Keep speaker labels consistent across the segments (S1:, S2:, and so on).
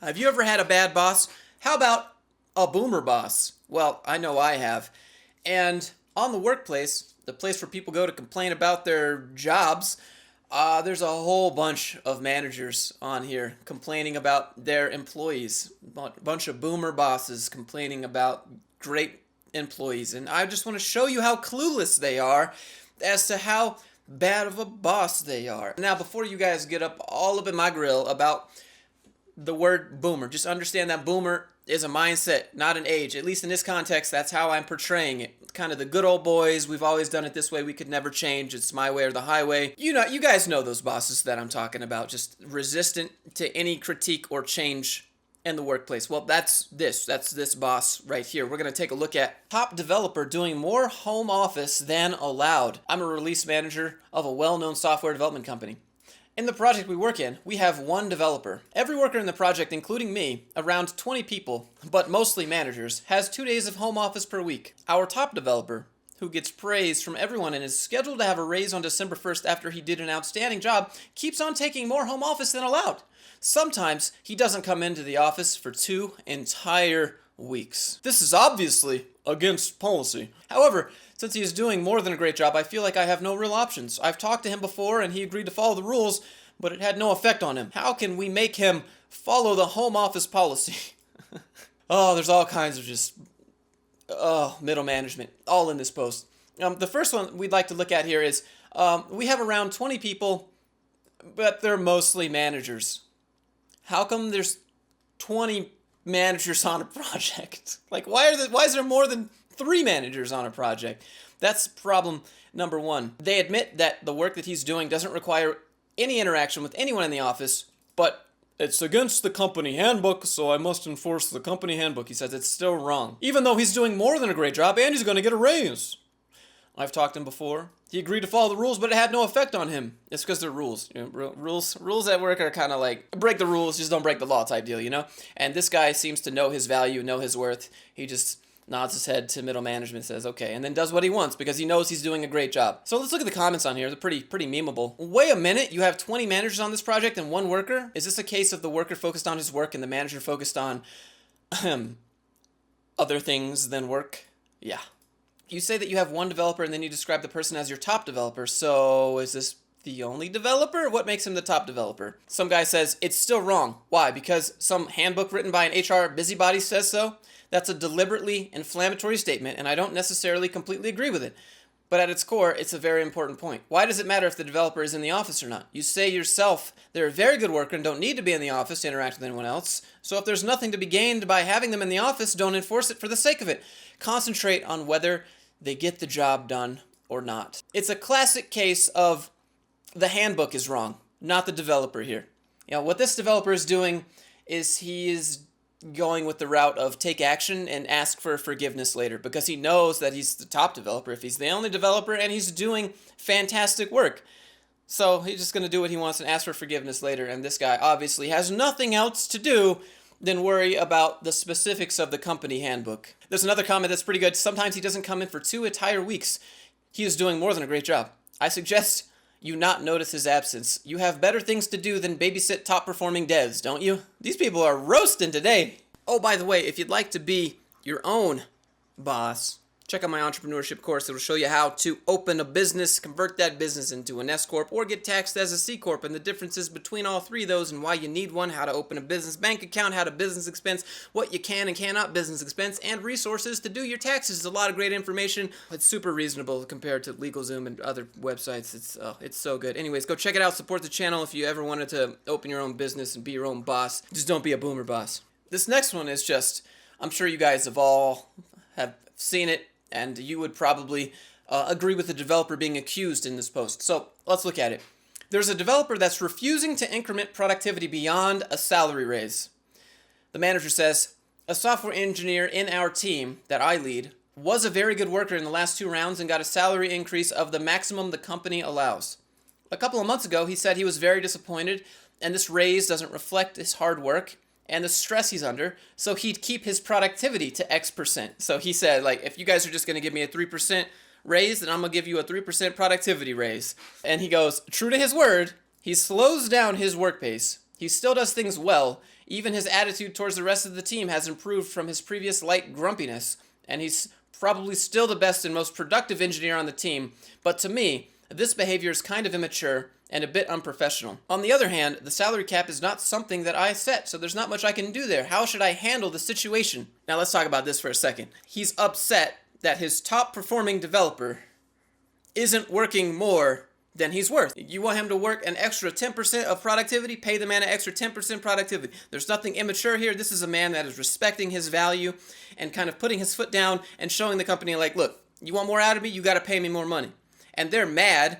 S1: Have you ever had a bad boss? How about a boomer boss? Well, I know I have. And on the workplace, the place where people go to complain about their jobs, there's a whole bunch of managers on here complaining about their employees. A bunch of boomer bosses complaining about great employees. And I just want to show you how clueless they are as to how bad of a boss they are. Now, before you guys get all up in my grill about the word boomer, just understand that boomer is a mindset, not an age. At least in this context, that's how I'm portraying it. It's kind of the good old boys. We've always done it this way. We could never change. It's my way or the highway. You guys know those bosses that I'm talking about. Just resistant to any critique or change in the workplace. Well, that's this boss right here. We're going to take a look at top developer doing more home office than allowed. I'm a release manager of a well-known software development company. In the project we work in, we have one developer. Every worker in the project, including me, around 20 people, but mostly managers, has 2 days of home office per week. Our top developer, who gets praise from everyone and is scheduled to have a raise on December 1st after he did an outstanding job, keeps on taking more home office than allowed. Sometimes he doesn't come into the office for 2 entire weeks. This is obviously against policy. However, since he is doing more than a great job, I feel like I have no real options. I've talked to him before and he agreed to follow the rules, but it had no effect on him. How can we make him follow the home office policy? Oh, there's all kinds of middle management, all in this post. The first one we'd like to look at here is we have around 20 people, but they're mostly managers. How come there's 20 managers on a project? Like, why is there more than 3 managers on a project? That's problem number 1. They admit that the work that he's doing doesn't require any interaction with anyone in the office, but it's against the company handbook, so I must enforce the company handbook. He says it's still wrong, even though he's doing more than a great job and he's going to get a raise. I've talked to him before. He agreed to follow the rules, but it had no effect on him. It's because they're rules. Rules at work are kind of like break the rules, just don't break the law type deal, And this guy seems to know his value, know his worth. He just nods his head to middle management, says okay, and then does what he wants because he knows he's doing a great job. So let's look at the comments on here. They're pretty memeable. Wait a minute, you have 20 managers on this project and 1 worker? Is this a case of the worker focused on his work and the manager focused on other things than work? Yeah. You say that you have 1 developer and then you describe the person as your top developer. So is this the only developer? What makes him the top developer? Some guy says it's still wrong. Why? Because some handbook written by an HR busybody says so? That's a deliberately inflammatory statement, and I don't necessarily completely agree with it. But at its core, it's a very important point. Why does it matter if the developer is in the office or not? You say yourself they're a very good worker and don't need to be in the office to interact with anyone else. So if there's nothing to be gained by having them in the office, don't enforce it for the sake of it. Concentrate on whether they get the job done or not. It's a classic case of the handbook is wrong, not the developer here. What this developer is doing is he is going with the route of take action and ask for forgiveness later because he knows that he's the top developer if he's the only developer and he's doing fantastic work. So he's just going to do what he wants and ask for forgiveness later, and this guy obviously has nothing else to do than worry about the specifics of the company handbook. There's another comment that's pretty good. Sometimes he doesn't come in for 2 entire weeks. He is doing more than a great job. I suggest you not notice his absence. You have better things to do than babysit top-performing devs, don't you? These people are roasting today. Oh, by the way, if you'd like to be your own boss, check out my entrepreneurship course. It'll show you how to open a business, convert that business into an S-Corp, or get taxed as a C-Corp, and the differences between all 3 of those and why you need one, how to open a business bank account, how to business expense, what you can and cannot business expense, and resources to do your taxes. It's a lot of great information. It's super reasonable compared to LegalZoom and other websites. It's so good. Anyways, go check it out. Support the channel if you ever wanted to open your own business and be your own boss. Just don't be a boomer boss. This next one is just, I'm sure you guys have seen it, and you would probably agree with the developer being accused in this post. So let's look at it. There's a developer that's refusing to increment productivity beyond a salary raise. The manager says, a software engineer in our team that I lead was a very good worker in the last 2 rounds and got a salary increase of the maximum the company allows. A couple of months ago, he said he was very disappointed and this raise doesn't reflect his hard work and the stress he's under, so he'd keep his productivity to X%. So he said, if you guys are just going to give me a 3% raise, then I'm going to give you a 3% productivity raise. And he goes, true to his word, he slows down his work pace. He still does things well, Even his attitude towards the rest of the team has improved from his previous light grumpiness, and he's probably still the best and most productive engineer on the team, but to me, this behavior is kind of immature and a bit unprofessional. On the other hand, the salary cap is not something that I set, so there's not much I can do there. How should I handle the situation? Now let's talk about this for a second. He's upset that his top performing developer isn't working more than he's worth. You want him to work an extra 10% of productivity? Pay the man an extra 10% productivity. There's nothing immature here. This is a man that is respecting his value and kind of putting his foot down and showing the company like, look, you want more out of me? You got to pay me more money. And they're mad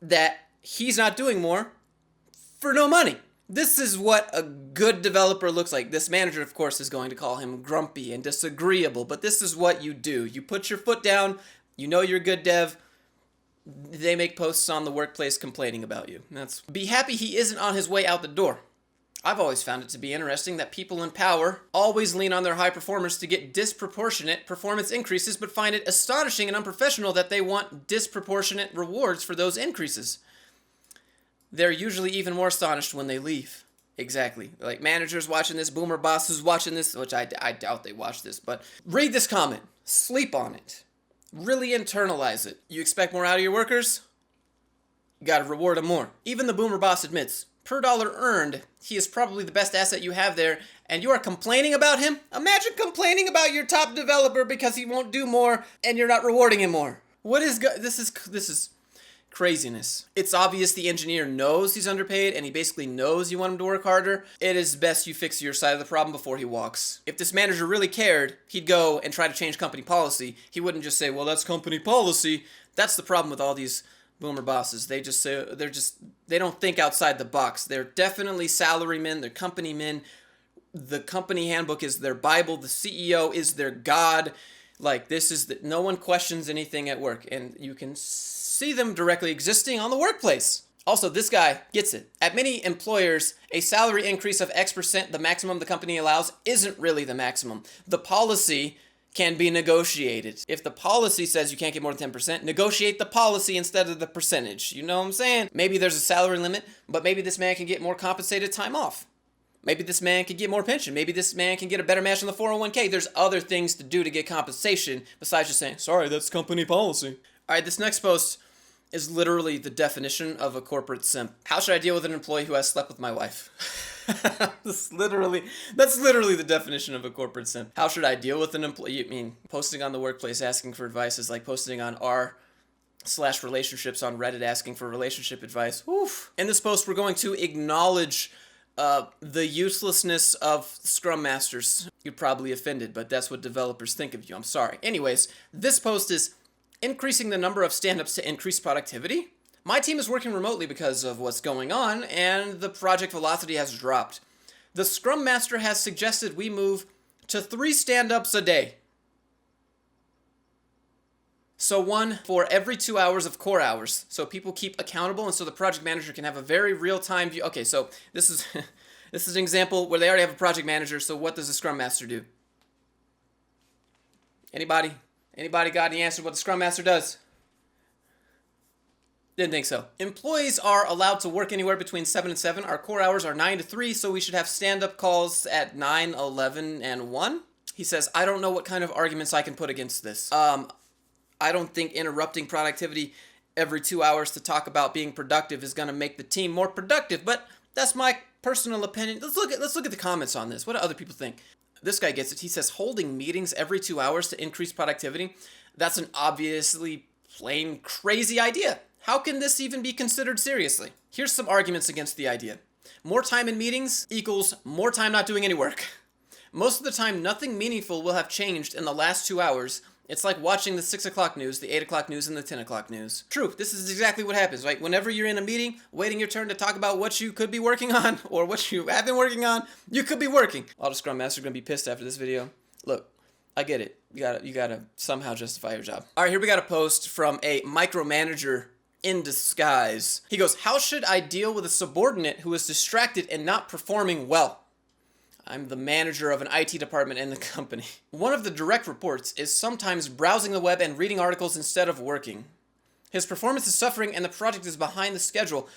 S1: that he's not doing more for no money. This is what a good developer looks like. This manager, of course, is going to call him grumpy and disagreeable, but this is what you do. You put your foot down. You know you're a good dev. They make posts on the workplace complaining about you. Be happy he isn't on his way out the door. I've always found it to be interesting that people in power always lean on their high performers to get disproportionate performance increases, but find it astonishing and unprofessional that they want disproportionate rewards for those increases. They're usually even more astonished when they leave. Exactly. Like managers watching this, boomer bosses watching this, which I doubt they watch this, but read this comment. Sleep on it. Really internalize it. You expect more out of your workers? You gotta reward them more. Even the boomer boss admits, per dollar earned, he is probably the best asset you have there, and you are complaining about him? Imagine complaining about your top developer because he won't do more and you're not rewarding him more. This is craziness. It's obvious the engineer knows he's underpaid and he basically knows you want him to work harder. It is best you fix your side of the problem before he walks. If this manager really cared, he'd go and try to change company policy. He wouldn't just say, well, that's company policy. That's the problem with all these boomer bosses. They just say, they don't think outside the box. They're definitely salarymen, they're company men. The company handbook is their Bible. The CEO is their God. Like no one questions anything at work, and you can see them directly existing on the workplace. Also, this guy gets it. At many employers, a salary increase of X%, the maximum the company allows, isn't really the maximum. The policy can be negotiated. If the policy says you can't get more than 10%, negotiate the policy instead of the percentage. You know what I'm saying? Maybe there's a salary limit, but maybe this man can get more compensated time off. Maybe this man can get more pension. Maybe this man can get a better match on the 401k. There's other things to do to get compensation besides just saying, sorry, that's company policy. All right, this next post is literally the definition of a corporate simp. How should I deal with an employee who has slept with my wife? That's literally the definition of a corporate simp. How should I deal with an employee? I mean, posting on the workplace asking for advice is like posting on r/relationships on Reddit asking for relationship advice. Oof. In this post, we're going to acknowledge the uselessness of Scrum Masters. You're probably offended, but that's what developers think of you. I'm sorry. Anyways, this post is increasing the number of stand-ups to increase productivity. My team is working remotely because of what's going on, and the project velocity has dropped. The Scrum Master has suggested we move to 3 stand-ups a day. So 1 for every 2 hours of core hours, so people keep accountable, and so the project manager can have a very real-time view. Okay, so this is this is an example where they already have a project manager, so what does the Scrum Master do? Anybody got any answer what the Scrum Master does? Didn't think so. Employees are allowed to work anywhere between 7 and 7. Our core hours are 9 to 3, so we should have stand-up calls at 9, 11, and 1. He says, I don't know what kind of arguments I can put against this. I don't think interrupting productivity every 2 hours to talk about being productive is going to make the team more productive, but that's my personal opinion. Let's look at the comments on this. What do other people think? This guy gets it. He says holding meetings every 2 hours to increase productivity. That's an obviously plain crazy idea. How can this even be considered seriously? Here's some arguments against the idea. More time in meetings equals more time not doing any work. Most of the time, nothing meaningful will have changed in the last 2 hours. It's like watching the 6 o'clock news, the 8 o'clock news, and the 10 o'clock news. True, this is exactly what happens, right? Whenever you're in a meeting, waiting your turn to talk about what you could be working on, or what you have been working on, you could be working. All the Scrum Masters are going to be pissed after this video. Look, I get it. You gotta somehow justify your job. All right, here we got a post from a micromanager in disguise. He goes, how should I deal with a subordinate who is distracted and not performing well? I'm the manager of an IT department in the company. One of the direct reports is sometimes browsing the web and reading articles instead of working. His performance is suffering and the project is behind the schedule.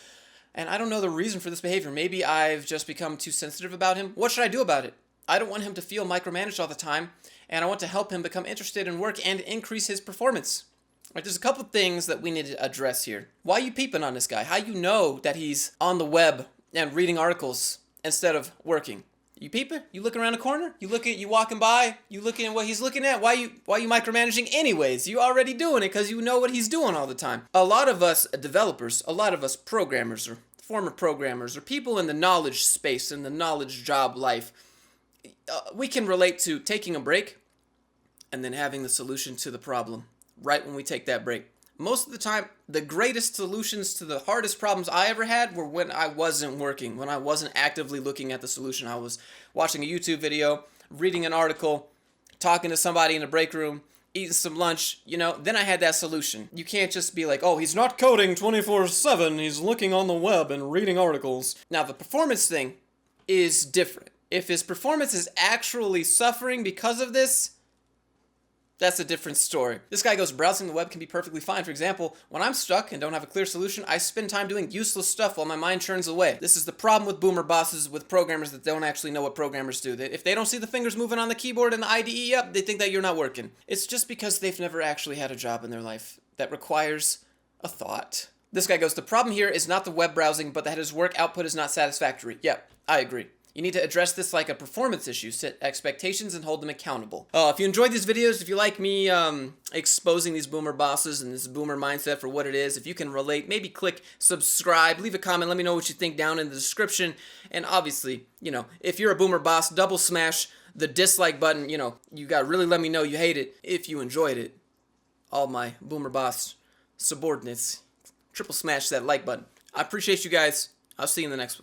S1: And I don't know the reason for this behavior. Maybe I've just become too sensitive about him. What should I do about it? I don't want him to feel micromanaged all the time, and I want to help him become interested in work and increase his performance. Right, there's a couple things that we need to address here. Why are you peeping on this guy? How you know that he's on the web and reading articles instead of working? You peeping? You looking around the corner? You walking by? You looking at what he's looking at? Why you micromanaging anyways? You already doing it because you know what he's doing all the time. A lot of us developers, a lot of us programmers or former programmers or people in the knowledge space, in the knowledge job life, we can relate to taking a break and then having the solution to the problem right when we take that break. Most of the time, the greatest solutions to the hardest problems I ever had were when I wasn't working, when I wasn't actively looking at the solution. I was watching a YouTube video, reading an article, talking to somebody in a break room, eating some lunch, then I had that solution. You can't just be like, oh, he's not coding 24/7, he's looking on the web and reading articles. Now, the performance thing is different. If his performance is actually suffering because of this, that's a different story. This guy goes, browsing the web can be perfectly fine. For example, when I'm stuck and don't have a clear solution, I spend time doing useless stuff while my mind churns away. This is the problem with boomer bosses, with programmers that don't actually know what programmers do. If they don't see the fingers moving on the keyboard and the IDE up, they think that you're not working. It's just because they've never actually had a job in their life that requires a thought. This guy goes, the problem here is not the web browsing, but that his work output is not satisfactory. Yep, I agree. You need to address this like a performance issue, set expectations, and hold them accountable. If you enjoyed these videos, if you like me exposing these boomer bosses and this boomer mindset for what it is, if you can relate, maybe click subscribe, leave a comment, let me know what you think down in the description. And obviously, if you're a boomer boss, double smash the dislike button. You gotta really let me know you hate it. If you enjoyed it, all my boomer boss subordinates, triple smash that like button. I appreciate you guys. I'll see you in the next one.